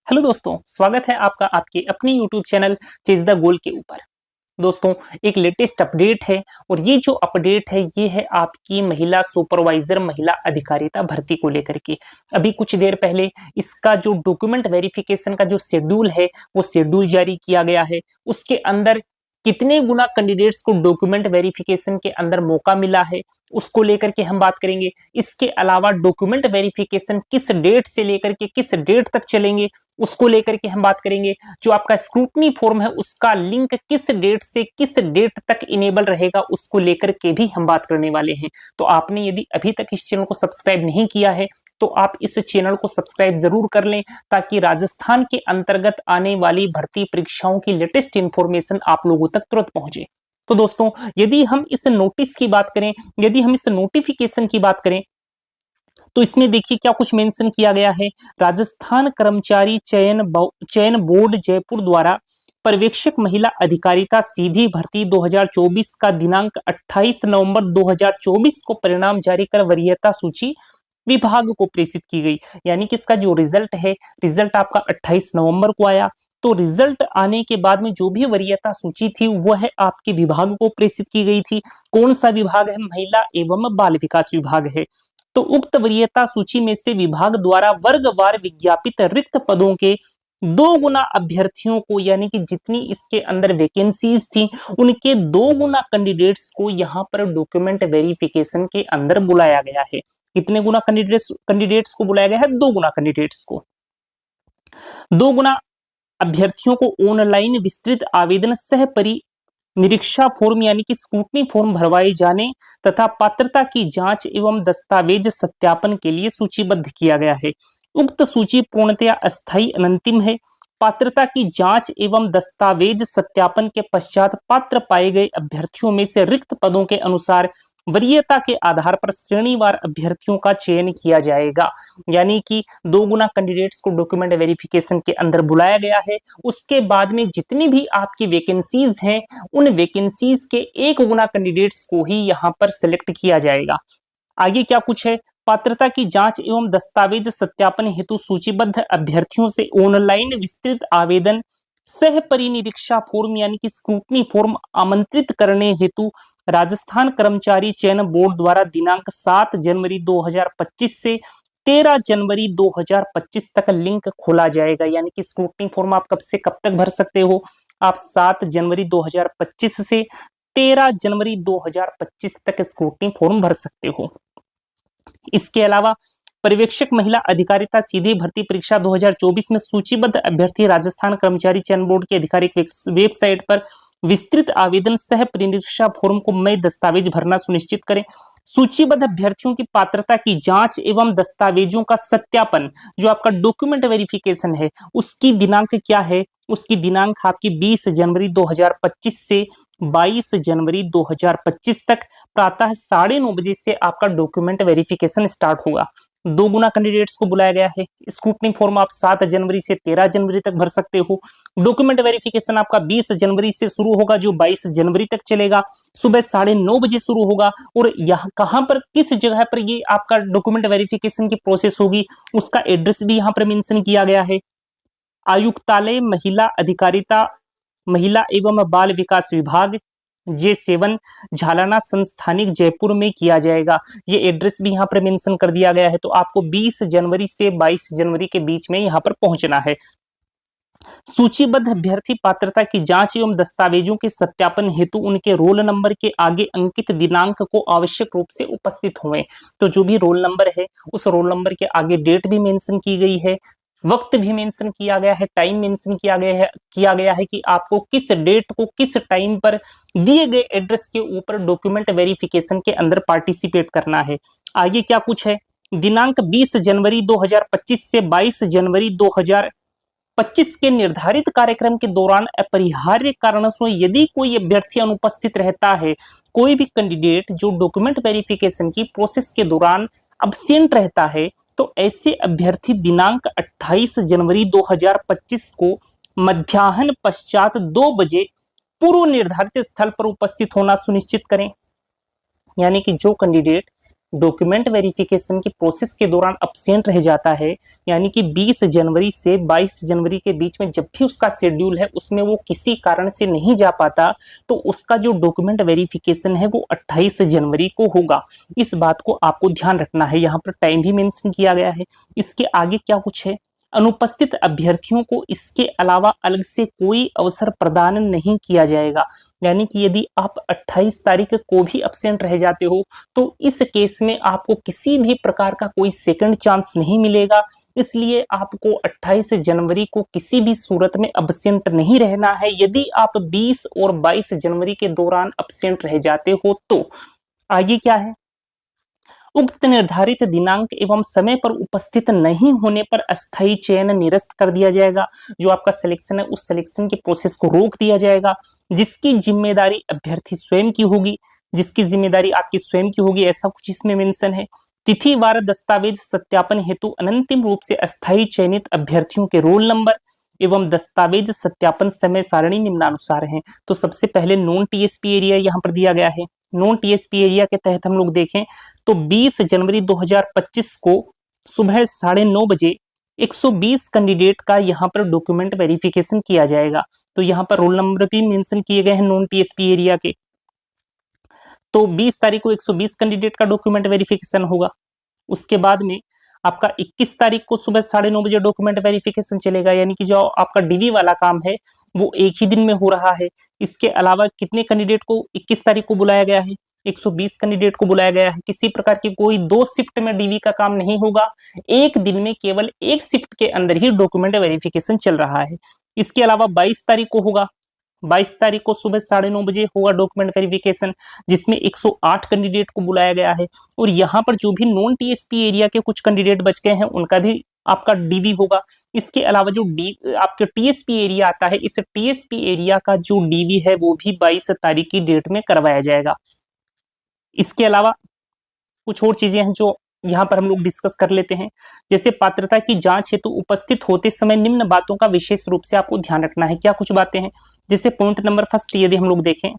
Hello दोस्तों, स्वागत है आपका आपके अपने YouTube channel chase the goal के ऊपर। दोस्तों, एक लेटेस्ट अपडेट है और ये जो अपडेट है ये है आपकी महिला सुपरवाइजर महिला अधिकारिता भर्ती को लेकर के। अभी कुछ देर पहले इसका जो डॉक्यूमेंट वेरिफिकेशन का जो शेड्यूल है वो शेड्यूल जारी किया गया है। उसके अंदर कितने गुना कैंडिडेट्स को डॉक्यूमेंट वेरिफिकेशन के अंदर मौका मिला है उसको लेकर के हम बात करेंगे। इसके अलावा डॉक्यूमेंट वेरिफिकेशन किस डेट से लेकर के किस डेट तक चलेंगे उसको लेकर के हम बात करेंगे। जो आपका स्क्रूटनी फॉर्म है उसका लिंक किस डेट से किस डेट तक इनेबल रहेगा उसको लेकर के भी हम बात करने वाले हैं। तो आपने यदि अभी तक इस चैनल को सब्सक्राइब नहीं किया है तो आप इस चैनल को सब्सक्राइब जरूर कर लें ताकि राजस्थान के अंतर्गत आने वाली भर्ती परीक्षाओं की लेटेस्ट इंफॉर्मेशन आप लोगों तक तुरंत पहुंचे। तो दोस्तों, यदि हम इस नोटिस की बात करें, यदि हम इस नोटिफिकेशन की बात करें तो इसमें देखिए क्या कुछ मेंशन किया गया है। राजस्थान कर्मचारी चयन बोर्ड जयपुर द्वारा पर्यवेक्षक महिला अधिकारिता सीधी भर्ती 2024 का दिनांक 28 नवंबर 2024 को परिणाम जारी कर वरीयता सूची विभाग को प्रेषित की गई। यानी कि इसका जो रिजल्ट है, रिजल्ट आपका 28 नवंबर को आया। तो रिजल्ट आने के बाद में जो भी वरीयता सूची थी वह है आपके विभाग को प्रेषित की गई थी। कौन सा विभाग है? महिला एवं बाल विकास विभाग है। तो उक्त वरीयता सूची में से विभाग द्वारा वर्गवार विज्ञापित रिक्त पदों के 2 गुना अभ्यर्थियों को, यानी कि जितनी इसके अंदर वैकेंसीज थी उनके 2 गुना कैंडिडेट्स को यहाँ पर डॉक्यूमेंट वेरिफिकेशन के अंदर बुलाया गया है। कितने गुना कैंडिडेट्स को बुलाया गया है? 2 गुना कैंडिडेट्स को। 2 गुना अभ्यर्थियों को ऑनलाइन विस्तृत आवेदन सह निरीक्षा फॉर्म यानी कि स्क्रूटनी फॉर्म भरवाए जाने तथा पात्रता की जांच एवं दस्तावेज सत्यापन के लिए सूचीबद्ध किया गया है। उक्त सूची पूर्णतया अस्थायी अनंतिम है। पात्रता की जांच एवं दस्तावेज सत्यापन के पश्चात पात्र पाए गए अभ्यर्थियों में से रिक्त पदों के अनुसार वरीयता के आधार पर श्रेणीवार अभ्यर्थियों का चयन किया जाएगा। यानी कि 2 गुना कैंडिडेट्स को डॉक्यूमेंट वेरिफिकेशन के अंदर बुलाया गया है। उसके बाद में जितनी भी आपकी वैकेंसीज हैं उन वैकेंसीज के 1 गुना कैंडिडेट्स को ही यहाँ पर सिलेक्ट किया जाएगा। आगे क्या कुछ है? पात्रता की जांच एवं दस्तावेज सत्यापन हेतु सूचीबद्ध अभ्यर्थियों से ऑनलाइन विस्तृत आवेदन सह परिनिरीक्षा फॉर्म यानी कि स्क्रूटनी फॉर्म आमंत्रित करने हेतु राजस्थान कर्मचारी चयन बोर्ड द्वारा दिनांक 7 जनवरी 2025 से 13 जनवरी 2025 तक लिंक खोला जाएगा। यानी कि स्क्रूटनी फॉर्म आप कब से कब तक भर सकते हो? आप 7 जनवरी 2025 से 13 जनवरी 2025 तक स्क्रूटनी फॉर्म भर सकते हो। इसके अलावा पर्यवेक्षक महिला अधिकारिता सीधी भर्ती परीक्षा 2024 में सूचीबद्ध अभ्यर्थी राजस्थान कर्मचारी चयन बोर्ड की आधिकारिक वेबसाइट पर विस्तृत आवेदन सह परीक्षा फॉर्म को मई दस्तावेज भरना सुनिश्चित करें। सूचीबद्ध अभ्यर्थियों की पात्रता की जांच एवं दस्तावेजों का सत्यापन, जो आपका डॉक्यूमेंट वेरिफिकेशन है, उसकी दिनांक क्या है? उसकी दिनांक आपकी 20 जनवरी 2025 से 22 जनवरी 2025 तक प्रातः 9:30 बजे से आपका डॉक्यूमेंट वेरिफिकेशन स्टार्ट होगा। 2 गुना कैंडिडेट्स को बुलाया गया है। स्क्रूटनी फॉर्म आप 7 जनवरी से 13 जनवरी तक भर सकते हो। डॉक्यूमेंट वेरिफिकेशन आपका 20 जनवरी से शुरू होगा जो 22 जनवरी तक चलेगा। सुबह 9:30 बजे शुरू होगा और यहाँ कहाँ पर किस जगह पर ये आपका डॉक्यूमेंट वेरिफिकेशन की प्रोसेस होगी उसका एड्रेस भी यहाँ पर मेंशन किया गया है। आयुक्तालय महिला अधिकारिता महिला एवं बाल विकास विभाग J7 झालाना संस्थानिक जयपुर में किया जाएगा। ये एड्रेस भी यहाँ पर मेंशन कर दिया गया है। तो आपको 20 जनवरी से 22 जनवरी के बीच में यहाँ पर पहुंचना है। सूचीबद्ध अभ्यर्थी पात्रता की जांच एवं दस्तावेजों के सत्यापन हेतु उनके रोल नंबर के आगे अंकित दिनांक को आवश्यक रूप से उपस्थित हुए। तो जो भी रोल नंबर है उस रोल नंबर के आगे डेट भी मेंशन की गई है, वक्त भी मेंशन किया गया है, टाइम मेंशन किया गया है कि आपको किस डेट को किस टाइम पर दिए गए एड्रेस के ऊपर डॉक्यूमेंट वेरिफिकेशन के अंदर पार्टिसिपेट करना है। आगे क्या कुछ है? दिनांक 20 जनवरी 2025 से 22 जनवरी 2025 के निर्धारित कार्यक्रम के दौरान अपरिहार्य कारणों से यदि कोई अभ्यर्थी अनुपस्थित रहता है, कोई भी कैंडिडेट जो डॉक्यूमेंट वेरिफिकेशन की प्रोसेस के दौरान अब्सेंट रहता है, तो ऐसे अभ्यर्थी दिनांक 28 जनवरी 2025 को मध्याह्न पश्चात 2 बजे पूर्व निर्धारित स्थल पर उपस्थित होना सुनिश्चित करें। यानी कि जो कैंडिडेट डॉक्यूमेंट वेरिफिकेशन की प्रोसेस के दौरान अब्सेंट रह जाता है, यानी कि 20 जनवरी से 22 जनवरी के बीच में जब भी उसका शेड्यूल है उसमें वो किसी कारण से नहीं जा पाता, तो उसका जो डॉक्यूमेंट वेरिफिकेशन है वो 28 जनवरी को होगा। इस बात को आपको ध्यान रखना है। यहाँ पर टाइम भी मेंशन किया गया है। इसके आगे क्या कुछ है, अनुपस्थित अभ्यर्थियों को इसके अलावा अलग से कोई अवसर प्रदान नहीं किया जाएगा। यानी कि यदि आप 28 तारीख को भी अब्सेंट रह जाते हो तो इस केस में आपको किसी भी प्रकार का कोई सेकंड चांस नहीं मिलेगा। इसलिए आपको 28 जनवरी को किसी भी सूरत में अब्सेंट नहीं रहना है। यदि आप 20 और 22 जनवरी के दौरान अब्सेंट रह जाते हो तो आगे क्या है, उक्त निर्धारित दिनांक एवं समय पर उपस्थित नहीं होने पर अस्थायी चयन निरस्त कर दिया जाएगा। जो आपका सिलेक्शन है उस सिलेक्शन की प्रोसेस को रोक दिया जाएगा, जिसकी जिम्मेदारी अभ्यर्थी स्वयं की होगी। जिसकी जिम्मेदारी आपकी स्वयं की होगी, ऐसा कुछ इसमें मेंशन है। तिथिवार दस्तावेज सत्यापन हेतु अनंतिम रूप से अस्थायी चयनित अभ्यर्थियों के रोल नंबर एवं दस्तावेज सत्यापन समय सारणी निम्नानुसार है। तो सबसे पहले नॉन टीएसपी एरिया यहाँ पर दिया गया है। नॉन टीएसपी एरिया के तहत हम लोग देखें तो 20 जनवरी 2025 को सुबह 9:30 बजे 120 कैंडिडेट का यहाँ पर डॉक्यूमेंट वेरिफिकेशन किया जाएगा। तो यहाँ पर रोल नंबर भी मेंशन किए गए हैं नॉन टीएसपी एरिया के। तो 20 तारीख को 120 कैंडिडेट का डॉक्यूमेंट वेरिफिकेशन होगा। उसके बाद में आपका 21 तारीख को सुबह 9:30 बजे डॉक्यूमेंट वेरिफिकेशन चलेगा, यानी कि जो आपका डीवी वाला काम है वो एक ही दिन में हो रहा है। इसके अलावा कितने कैंडिडेट को 21 तारीख को बुलाया गया है, 120 कैंडिडेट को बुलाया गया है। किसी प्रकार की कोई 2 शिफ्ट में डीवी का काम नहीं होगा, एक दिन में केवल एक शिफ्ट के अंदर ही डॉक्यूमेंट वेरिफिकेशन चल रहा है। इसके अलावा 22 तारीख को होगा, 22 तारीख को सुबह 9:30 बजे होगा डॉक्यूमेंट वेरिफिकेशन, जिसमें 108 कैंडिडेट को बुलाया गया है। और यहाँ पर जो भी नॉन टीएसपी एरिया के कुछ कैंडिडेट बच गए हैं उनका भी आपका डीवी होगा। इसके अलावा जो आपके टीएसपी एरिया आता है, इस टीएसपी एरिया का जो डीवी है वो भी 22 तारीख की डेट में करवाया जाएगा। इसके अलावा कुछ और चीजें हैं जो यहाँ पर हम लोग डिस्कस कर लेते हैं। जैसे पात्रता की जांच हेतु उपस्थित होते समय निम्न बातों का विशेष रूप से आपको ध्यान रखना है। क्या कुछ बातें हैं, जैसे पॉइंट नंबर फर्स्ट यदि हम लोग देखें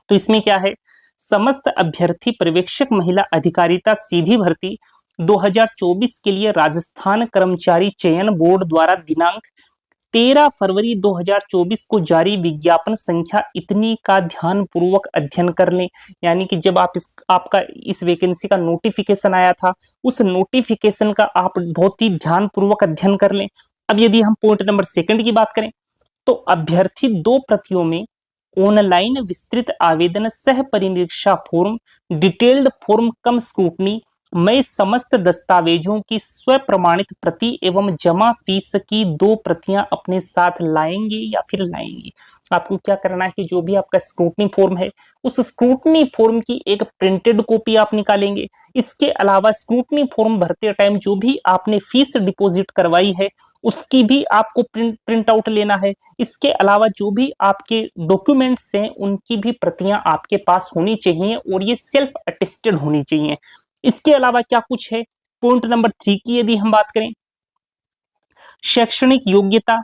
तो इसमें क्या है, समस्त अभ्यर्थी पर्यवेक्षक महिला अधिकारिता सीधी भर्ती 2024 के लिए राजस्थान कर्मचारी चयन बोर्ड द्वारा दिनांक 13 फरवरी 2024 को जारी विज्ञापन संख्या इतनी का ध्यान पूर्वक अध्ययन कर लें। यानी कि जब आपका इस वैकेंसी का नोटिफिकेशन आया था उस नोटिफिकेशन का आप बहुत ही ध्यान पूर्वक अध्ययन कर लें। अब यदि हम पॉइंट नंबर सेकंड की बात करें तो अभ्यर्थी 2 प्रतियों में ऑनलाइन विस्तृत आवेदन सह परिनिरीक्षा फॉर्म डिटेल्ड फॉर्म कम स्क्रूटनी में समस्त दस्तावेजों की स्व प्रमाणित प्रति एवं जमा फीस की 2 प्रतियां अपने साथ लाएंगे या फिर लाएंगे। आपको क्या करना है कि जो भी आपका स्क्रूटनी फॉर्म है उस स्क्रूटनी फॉर्म की एक प्रिंटेड कॉपी आप निकालेंगे। इसके अलावा स्क्रूटनी फॉर्म भरते टाइम जो भी आपने फीस डिपॉजिट करवाई है उसकी भी आपको प्रिंट आउट लेना है। इसके अलावा जो भी आपके डॉक्यूमेंट्स हैं उनकी भी प्रतियां आपके पास होनी चाहिए और ये सेल्फ अटेस्टेड होनी चाहिए। इसके अलावा क्या कुछ है, पॉइंट नंबर 3 की यदि हम बात करें, शैक्षणिक योग्यता,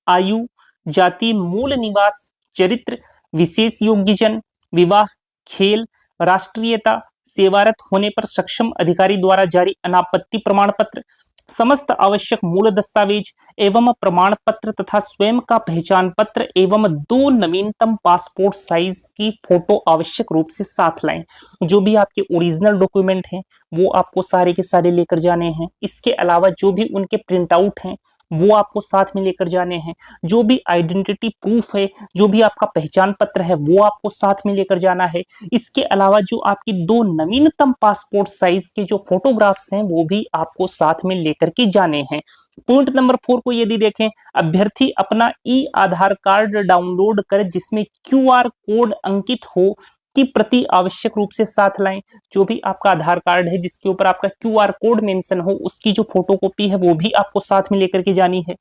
आयु, जाति, मूल निवास, चरित्र, विशेष योग्यजन, विवाह, खेल, राष्ट्रीयता, सेवारत होने पर सक्षम अधिकारी द्वारा जारी अनापत्ति प्रमाण पत्र, समस्त आवश्यक मूल दस्तावेज एवं प्रमाण पत्र तथा स्वयं का पहचान पत्र एवं 2 नवीनतम पासपोर्ट साइज की फोटो आवश्यक रूप से साथ लाएं। जो भी आपके ओरिजिनल डॉक्यूमेंट हैं वो आपको सारे के सारे लेकर जाने हैं। इसके अलावा जो भी उनके प्रिंट आउट हैं वो आपको साथ में लेकर जाने हैं। जो भी आइडेंटिटी प्रूफ है, जो भी आपका पहचान पत्र है वो आपको साथ में लेकर जाना है। इसके अलावा जो आपकी 2 नवीनतम पासपोर्ट साइज के जो फोटोग्राफ्स हैं वो भी आपको साथ में लेकर के जाने हैं। पॉइंट नंबर 4 को यदि देखें, अभ्यर्थी अपना ई आधार कार्ड डाउनलोड कर जिसमें क्यूआर कोड अंकित हो की प्रति आवश्यक रूप से साथ लाएं। जो भी आपका आधार कार्ड है जिसके ऊपर आपका क्यूआर कोड मेंशन हो उसकी जो फोटोकॉपी है वो भी आपको साथ में लेकर के जानी है।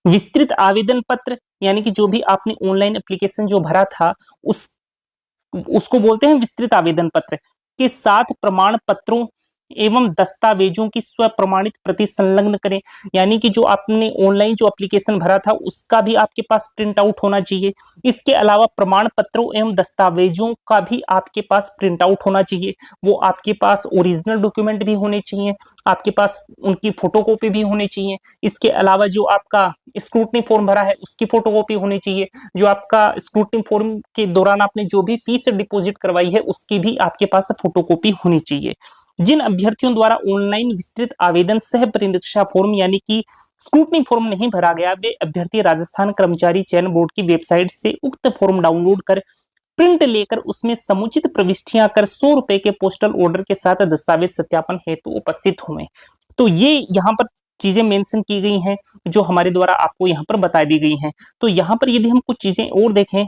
विस्तृत आवेदन पत्र, यानी कि जो भी आपने ऑनलाइन एप्लीकेशन जो भरा था उसको बोलते हैं विस्तृत आवेदन पत्र, के साथ प्रमाण पत्रों एवं दस्तावेजों की स्व प्रमाणित प्रति संलग्न करें, यानी कि जो आपने ऑनलाइन जो एप्लीकेशन भरा था उसका भी आपके पास प्रिंट आउट होना चाहिए। इसके अलावा प्रमाण पत्रों एवं दस्तावेजों का भी आपके पास प्रिंट आउट होना चाहिए। वो आपके पास ओरिजिनल डॉक्यूमेंट भी होने चाहिए, आपके पास उनकी फोटोकॉपी भी होनी चाहिए। इसके अलावा जो आपका स्क्रूटनी फॉर्म भरा है उसकी फोटोकॉपी होनी चाहिए। जो आपका स्क्रूटनी फॉर्म के दौरान आपने जो भी फीस डिपॉजिट करवाई है उसकी भी आपके पास फोटोकॉपी होनी चाहिए। जिन अभ्यर्थियों द्वारा ऑनलाइन विस्तृत आवेदन सह परीक्षा फॉर्म यानी कि स्क्रूटनी फॉर्म नहीं भरा गया, वे अभ्यर्थी राजस्थान कर्मचारी चयन बोर्ड की वेबसाइट से उक्त फॉर्म डाउनलोड कर प्रिंट लेकर उसमें समुचित प्रविष्टियां कर 100 रुपए के पोस्टल ऑर्डर के साथ दस्तावेज सत्यापन हेतु उपस्थित हुए। तो ये यहाँ पर चीजें मेंशन की गई हैं जो हमारे द्वारा आपको यहाँ पर बता दी गई हैं। तो यहाँ पर यदि हम कुछ चीजें और देखें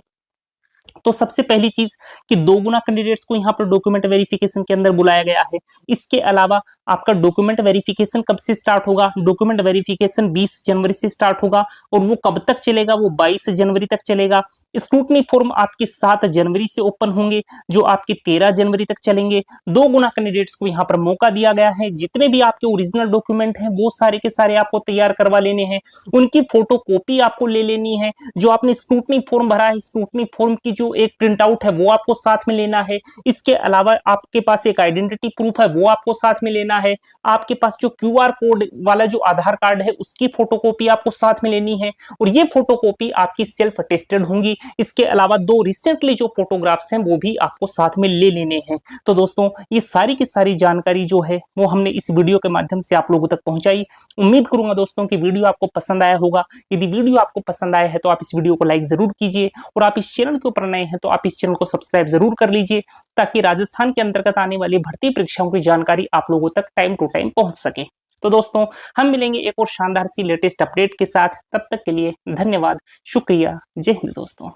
तो सबसे पहली चीज कि 2 गुना कैंडिडेट्स को यहाँ पर डॉक्यूमेंट वेरिफिकेशन के अंदर बुलाया गया है। इसके अलावा आपका डॉक्यूमेंट वेरिफिकेशन कब से स्टार्ट होगा? डॉक्यूमेंट वेरिफिकेशन 20 जनवरी से स्टार्ट होगा और वो कब तक चलेगा? वो 22 जनवरी तक चलेगा। स्क्रूटनी फॉर्म आपके 7 जनवरी से ओपन होंगे जो आपके 13 जनवरी तक चलेंगे। 2 गुना कैंडिडेट्स को यहाँ पर मौका दिया गया है। जितने भी आपके ओरिजिनल डॉक्यूमेंट हैं वो सारे के सारे आपको तैयार करवा लेने हैं, उनकी फोटो कॉपी आपको ले लेनी है। जो आपने स्क्रूटनी फॉर्म भरा है स्क्रूटनी फॉर्म की जो एक प्रिंट आउट है वो आपको साथ में लेना है। इसके अलावा आपके पास एक आइडेंटिटी प्रूफ है वो आपको साथ में लेना है। आपके पास जो क्यूआर कोड वाला जो आधार कार्ड है उसकी फोटोकॉपी आपको साथ में लेनी है और ये फोटोकॉपी आपकी सेल्फ अटेस्टेड होंगी। इसके अलावा 2 रिसेंटली जो फोटोग्राफ्स हैं वो भी आपको साथ में ले लेने हैं। तो दोस्तों ये सारी की सारी जानकारी जो है वो हमने इस वीडियो के माध्यम से आप लोगों तक पहुंचाई। उम्मीद करूंगा दोस्तों कि वीडियो आपको पसंद आया होगा। यदि वीडियो आपको पसंद आया है तो आप इस वीडियो को लाइक जरूर कीजिए और आप इस चैनल के ऊपर नए हैं तो आप इस चैनल को सब्सक्राइब जरूर कर लीजिए ताकि राजस्थान के अंतर्गत आने वाली भर्ती परीक्षाओं की जानकारी आप लोगों तक टाइम टू टाइम पहुंच सके। तो दोस्तों हम मिलेंगे एक और शानदार सी लेटेस्ट अपडेट के साथ। तब तक के लिए धन्यवाद, शुक्रिया, जय हिंद दोस्तों।